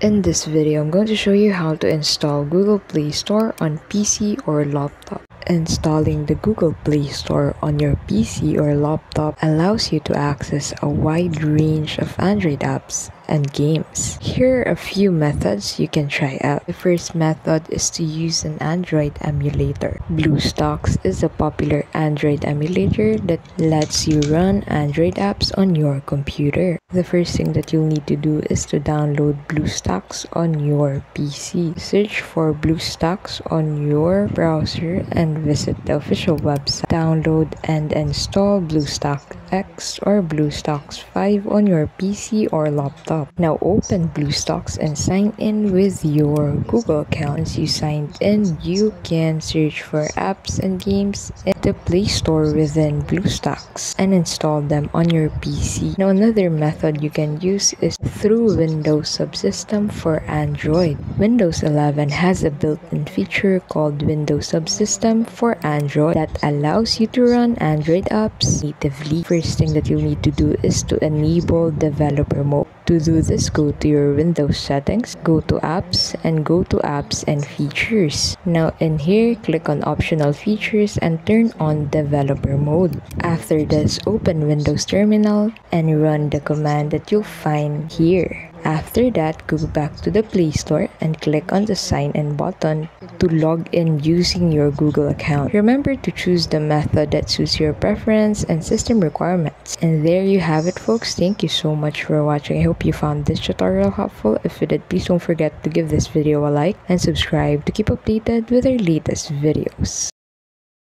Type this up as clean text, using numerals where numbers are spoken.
In this video, I'm going to show you how to install Google Play Store on PC or laptop. Installing the Google Play Store on your PC or laptop allows you to access a wide range of Android apps and games. Here are a few methods you can try out. The first method is to use an Android emulator. BlueStacks is a popular Android emulator that lets you run Android apps on your computer. The first thing that you'll need to do is to download BlueStacks on your PC. Search for BlueStacks on your browser and visit the official website. Download and install BlueStacks X or BlueStacks 5 on your PC or laptop. Now open BlueStacks and sign in with your Google account. Once you signed in, you can search for apps and games in the Play Store within BlueStacks and install them on your PC. Now another method you can use is through Windows Subsystem for Android. Windows 11 has a built-in feature called Windows Subsystem for Android that allows you to run Android apps natively. First thing that you'll need to do is to enable developer mode. To do this, go to your Windows settings, go to apps, and go to apps and features. Now in here, click on optional features and turn on developer mode. After this, open Windows Terminal and run the command that you'll find here. After that, go back to the Play Store and click on the sign in button to log in using your Google account. Remember to choose the method that suits your preference and system requirements. And there you have it, folks. Thank you so much for watching. I hope you found this tutorial helpful. If you did, please don't forget to give this video a like and subscribe to keep updated with our latest videos.